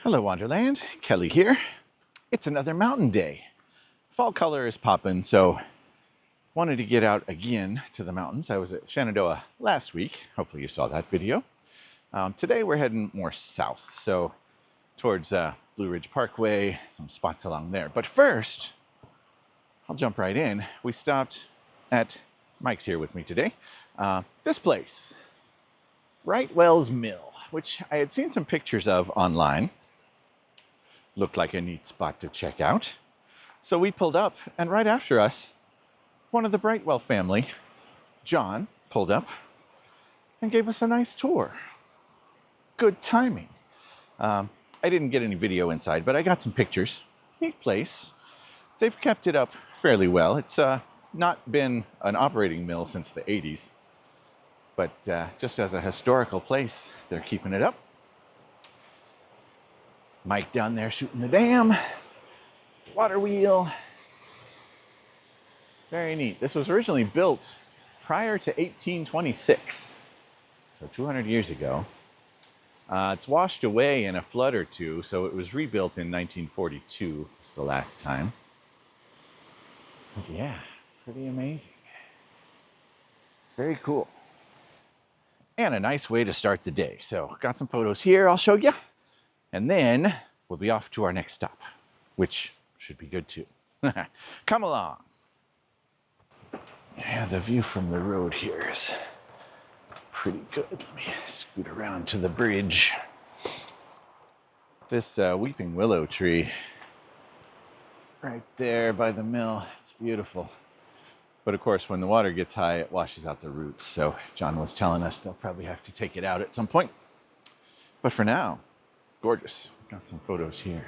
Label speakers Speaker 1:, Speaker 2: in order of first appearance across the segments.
Speaker 1: Hello Wonderland, Kelly here. It's another mountain day. Fall color is popping, so wanted to get out again to the mountains. I was at Shenandoah last week. Hopefully you saw that video. Today we're heading more south, so towards Blue Ridge Parkway, some spots along there. But first, I'll jump right in. We stopped at, Mike's here with me today, this place, Brightwell's Mill, which I had seen some pictures of online. Looked like a neat spot to check out. So we pulled up, and right after us, one of the Brightwell family, John, pulled up and gave us a nice tour. Good timing. I didn't get any video inside, but I got some pictures. Neat place. They've kept it up fairly well. It's not been an operating mill since the 80s, but just as a historical place, they're keeping it up. Mike down there shooting the dam, water wheel. Very neat. This was originally built prior to 1826, so 200 years ago. It's washed away in a flood or two, so it was rebuilt in 1942. It's the last time. But yeah, pretty amazing. Very cool. And a nice way to start the day. So got some photos here I'll show you. And then we'll be off to our next stop, which should be good too. Come along. Yeah, the view from the road here is pretty good. Let me scoot around to the bridge. This weeping willow tree right there by the mill, it's beautiful. But of course, when the water gets high, it washes out the roots. So John was telling us they'll probably have to take it out at some point. But for now, gorgeous. Got some photos here.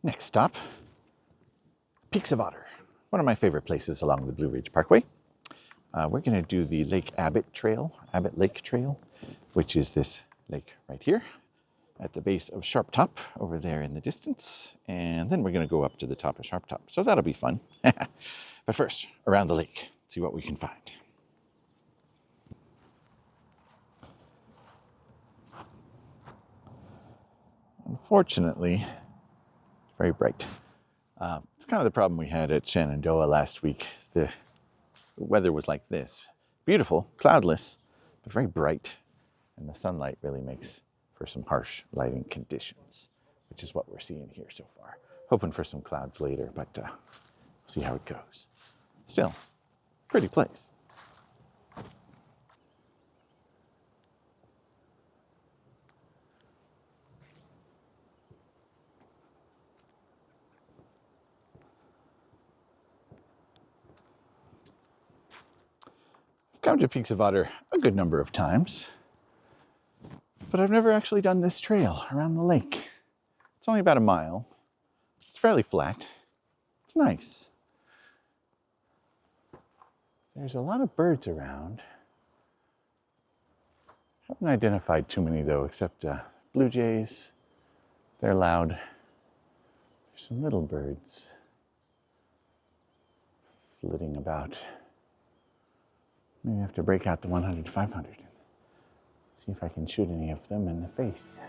Speaker 1: Next stop, Peaks of Otter, one of my favorite places along the Blue Ridge Parkway. We're going to do the Lake Abbott Lake Trail, which is this lake right here at the base of Sharp Top over there in the distance. And then we're going to go up to the top of Sharp Top. So that'll be fun. But first, around the lake, see what we can find. Unfortunately, very bright. It's kind of the problem we had at Shenandoah last week. The weather was like this. Beautiful, cloudless, but very bright. And the sunlight really makes for some harsh lighting conditions, which is what we're seeing here so far. Hoping for some clouds later, but we'll see how it goes. Still, pretty place. Come to Peaks of Otter a good number of times, but I've never actually done this trail around the lake. It's only about a mile. It's fairly flat. It's nice. There's a lot of birds around. Haven't identified too many though, except blue jays. They're loud. There's some little birds flitting about. Maybe I have to break out the 100-500 and see if I can shoot any of them in the face.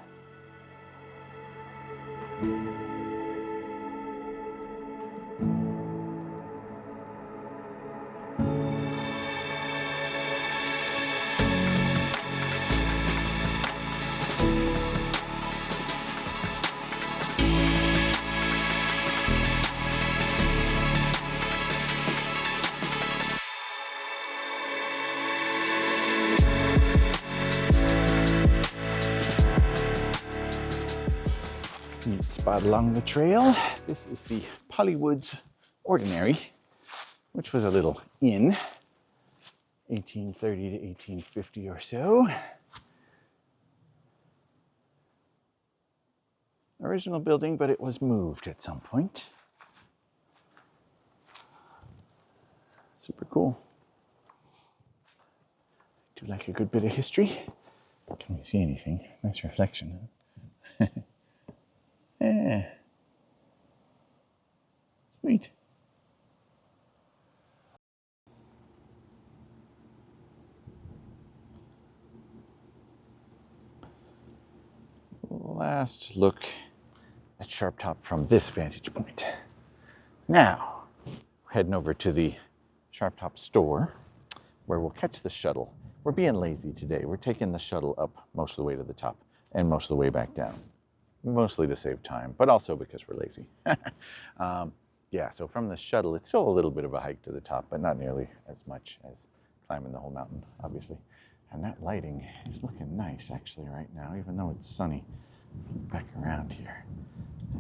Speaker 1: spot along the trail. This is the Pollywoods Ordinary, which was a little inn, 1830 to 1850 or so. Original building, but it was moved at some point. Super cool. Do like a good bit of history. Can we see anything? Nice reflection. Yeah. Sweet. Last look at Sharp Top from this vantage point. Now, we're heading over to the Sharp Top store where we'll catch the shuttle. We're being lazy today. We're taking the shuttle up most of the way to the top and most of the way back down. Mostly to save time, but also because we're lazy. Yeah, so from the shuttle, it's still a little bit of a hike to the top, but not nearly as much as climbing the whole mountain, obviously. And that lighting is looking nice actually right now, even though it's sunny. Back around here.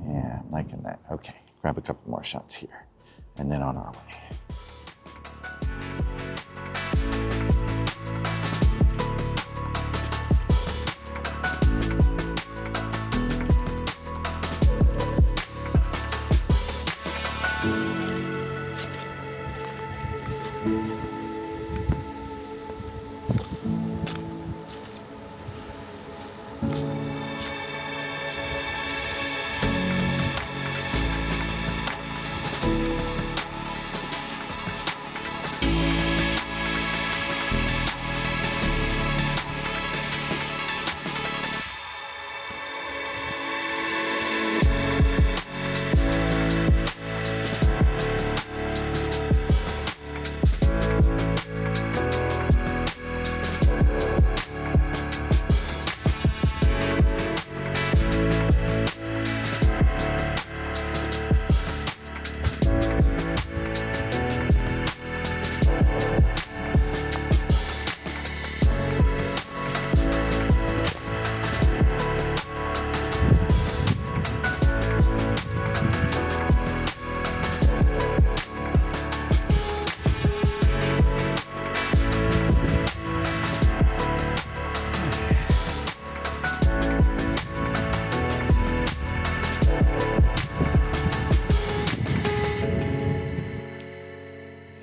Speaker 1: Yeah, I'm liking that. Okay, grab a couple more shots here and then on our way.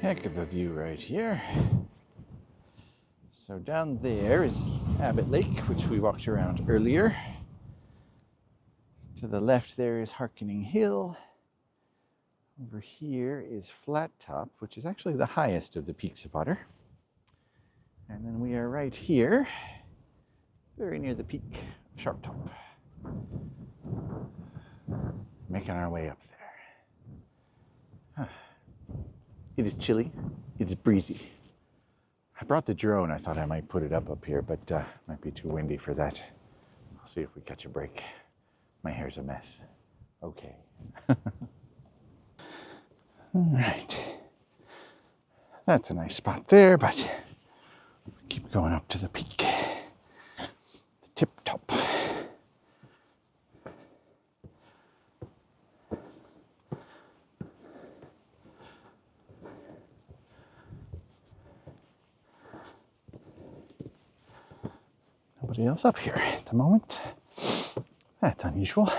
Speaker 1: Heck of a view right here. So down there is Abbott Lake, which we walked around earlier. To the left there is Harkening Hill. Over here is Flat Top, which is actually the highest of the Peaks of Otter. And then we are right here, very near the peak of Sharp Top. Making our way up there. It is chilly, it's breezy. I brought the drone. I thought I might put it up here, but might be too windy for that. I'll see if we catch a break. My hair's a mess. Okay. All right. That's a nice spot there, but keep going up to the peak. The tip top. Nobody else up here at the moment. That's unusual.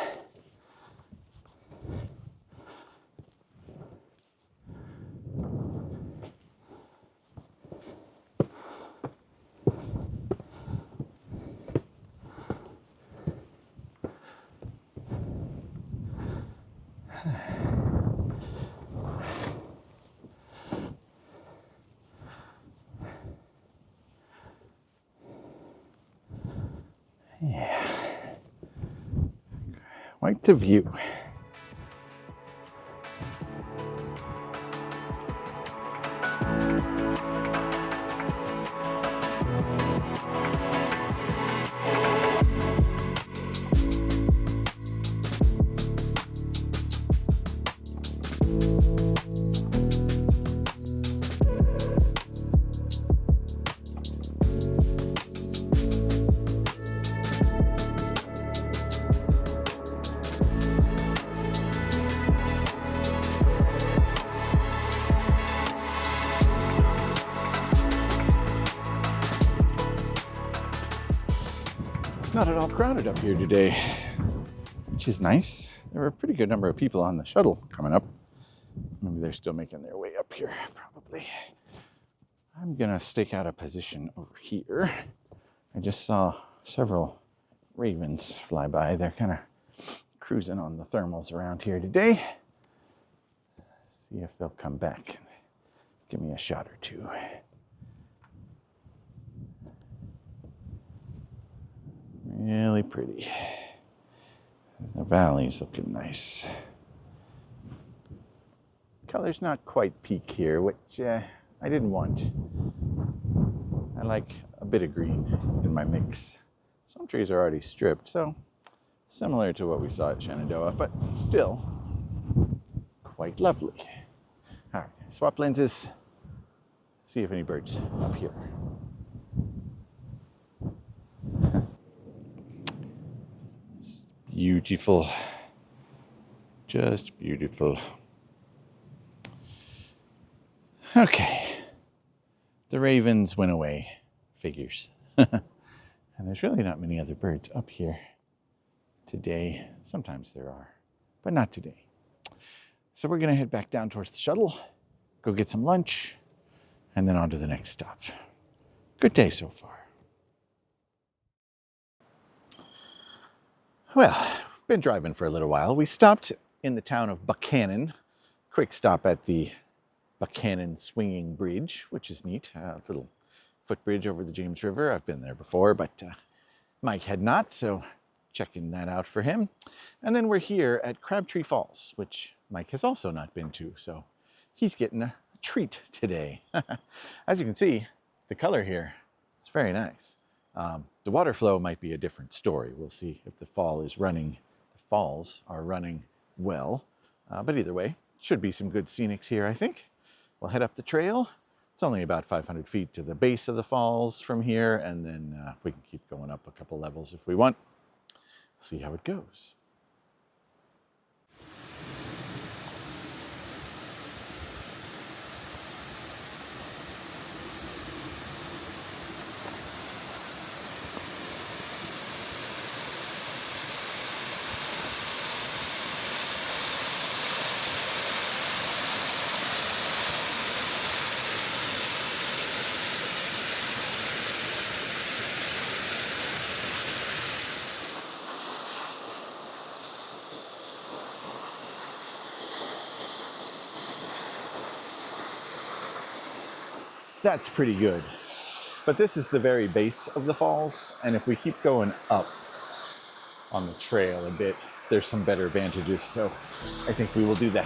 Speaker 1: Yeah, quite the view. Not at all crowded up here today, which is nice. There were a pretty good number of people on the shuttle coming up. Maybe they're still making their way up here, probably. I'm gonna stake out a position over here. I just saw several ravens fly by. They're kind of cruising on the thermals around here today. See if they'll come back and give me a shot or two. Really pretty. The valley's looking nice. Color's not quite peak here, which I didn't want. I like a bit of green in my mix. Some trees are already stripped, so similar to what we saw at Shenandoah, but still quite lovely. All right, swap lenses, see if any birds up here. It's beautiful, just beautiful. Okay, the ravens went away, figures. And there's really not many other birds up here today. Sometimes there are, but not today. So we're gonna head back down towards the shuttle, go get some lunch, and then on to the next stop. Good day so far. Well, been driving for a little while. We stopped in the town of Buchanan. Quick stop at the Buchanan Swinging Bridge, which is neat. A little footbridge over the James River. I've been there before, but Mike had not, so checking that out for him. And then we're here at Crabtree Falls, which Mike has also not been to, so he's getting a treat today. As you can see, the color here is very nice. The water flow might be a different story. We'll see if the falls are running well. But either way, should be some good scenics here, I think. We'll head up the trail. It's only about 500 feet to the base of the falls from here, and then we can keep going up a couple levels if we want. See how it goes. That's pretty good. But this is the very base of the falls, and if we keep going up on the trail a bit, there's some better vantages, so I think we will do that.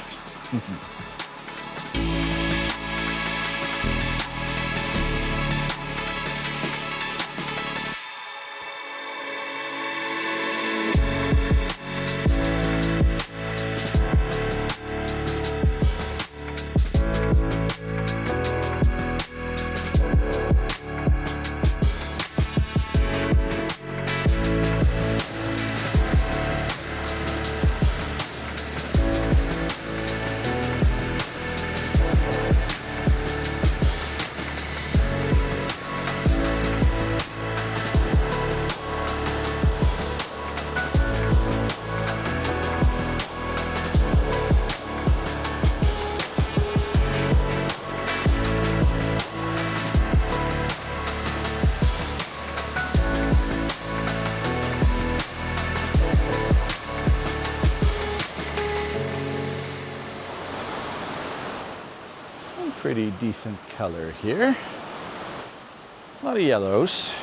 Speaker 1: Pretty decent color here. A lot of yellows.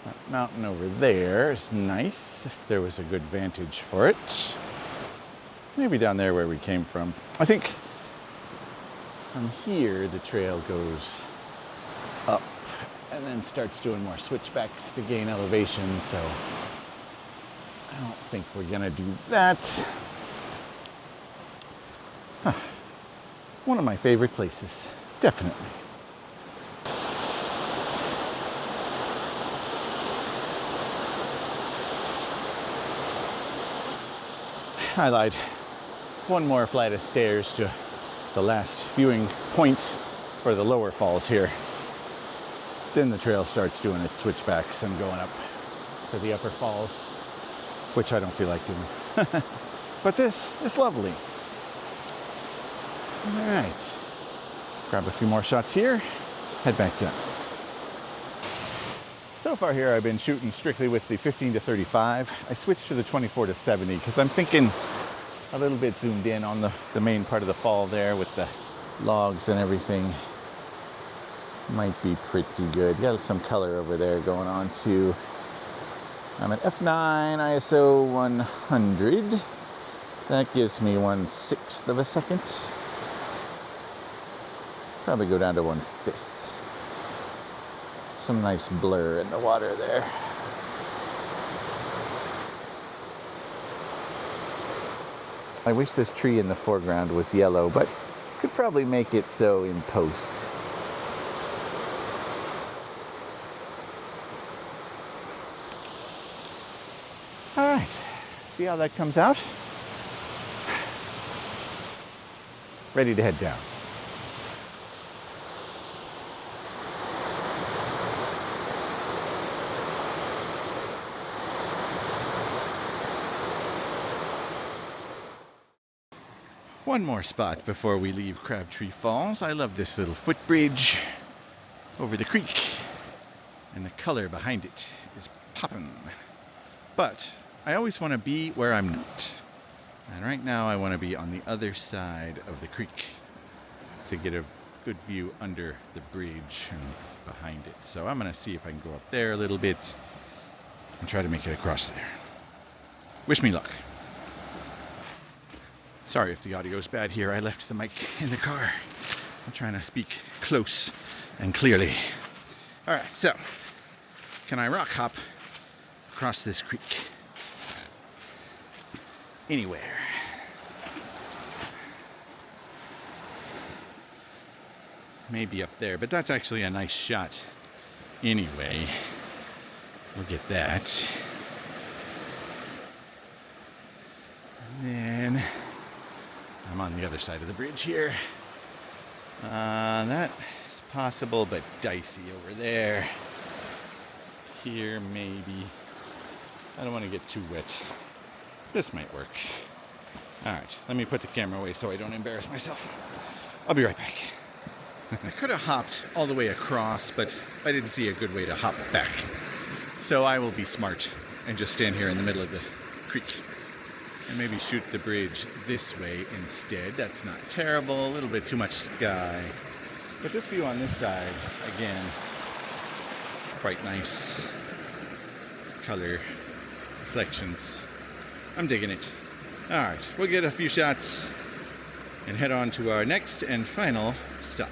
Speaker 1: That mountain over there is nice if there was a good vantage for it. Maybe down there where we came from. I think from here the trail goes up and then starts doing more switchbacks to gain elevation, so I don't think we're gonna do that. One of my favorite places, definitely. I lied. One more flight of stairs to the last viewing point for the lower falls here. Then the trail starts doing its switchbacks and going up to the upper falls, which I don't feel like doing. But this is lovely. All right. Grab a few more shots here, head back down. So far here I've been shooting strictly with the 15 to 35. I switched to the 24 to 70 because I'm thinking a little bit zoomed in on the main part of the fall there with the logs and everything. Might be pretty good. Got some color over there going on too. I'm at f9 ISO 100. That gives me 1/6 of a second. Probably go down to 1/5. Some nice blur in the water there. I wish this tree in the foreground was yellow, but could probably make it so in post. All right, see how that comes out? Ready to head down. One more spot before we leave Crabtree Falls. I love this little footbridge over the creek, and the color behind it is poppin'. But I always want to be where I'm not. And right now I want to be on the other side of the creek to get a good view under the bridge and behind it. So I'm going to see if I can go up there a little bit and try to make it across there. Wish me luck. Sorry if the audio is bad here. I left the mic in the car. I'm trying to speak close and clearly. All right, so can I rock hop across this creek? Anywhere. Maybe up there, but that's actually a nice shot anyway. We'll get that. And then I'm on the other side of the bridge here. That is possible, but dicey over there. Here, maybe. I don't want to get too wet. This might work. All right, let me put the camera away so I don't embarrass myself. I'll be right back. I could have hopped all the way across, but I didn't see a good way to hop back. So I will be smart and just stand here in the middle of the creek and maybe shoot the bridge this way instead. That's not terrible, a little bit too much sky. But this view on this side, again, quite nice. Color, reflections. I'm digging it. All right, we'll get a few shots and head on to our next and final stop.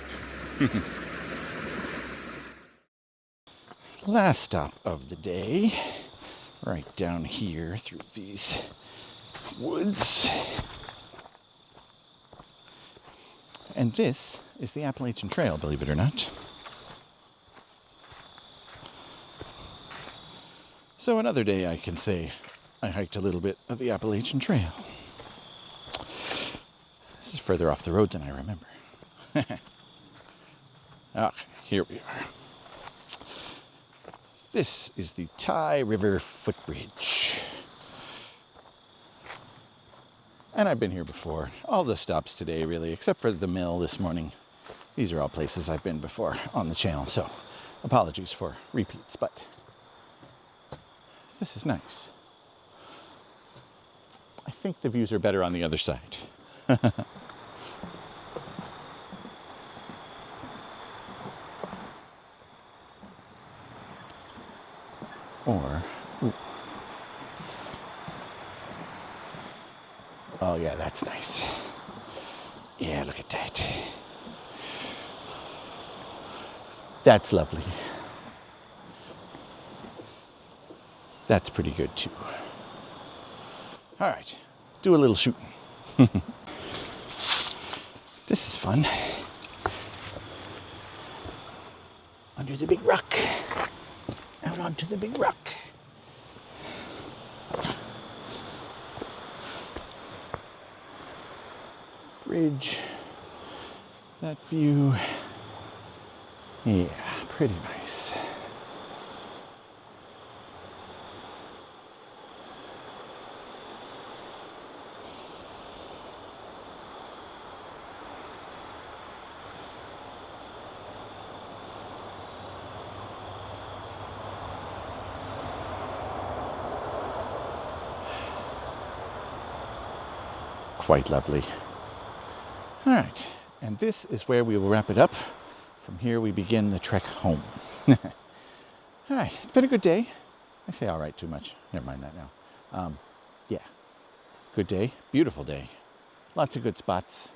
Speaker 1: Last stop of the day, right down here through these woods. And this is the Appalachian Trail, believe it or not. So another day I can say I hiked a little bit of the Appalachian Trail. This is further off the road than I remember. Here we are. This is the Ty River Footbridge. And I've been here before. All the stops today, really, except for the mill this morning. These are all places I've been before on the channel, so apologies for repeats, but this is nice. I think the views are better on the other side. Or, ooh. Oh yeah, that's nice. Yeah, look at that. That's lovely. That's pretty good too. All right, do a little shooting. This is fun. Under the big rock. Out onto the big rock. Bridge. That view. Yeah, pretty nice. quite lovely. All right, and this is where we will wrap it up. From here we begin the trek home. All right, it's been a good day. I say all right too much. Never mind that now. Yeah, good day, beautiful day. Lots of good spots.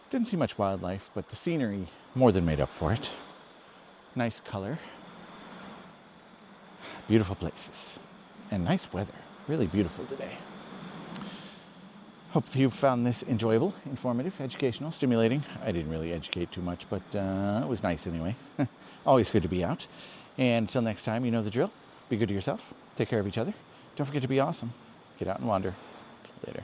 Speaker 1: Didn't see much wildlife, but the scenery more than made up for it. Nice color. Beautiful places. And nice weather. Really beautiful today. Hope you found this enjoyable, informative, educational, stimulating. I didn't really educate too much, but it was nice anyway. Always good to be out. And until next time, you know the drill. Be good to yourself. Take care of each other. Don't forget to be awesome. Get out and wander. Later.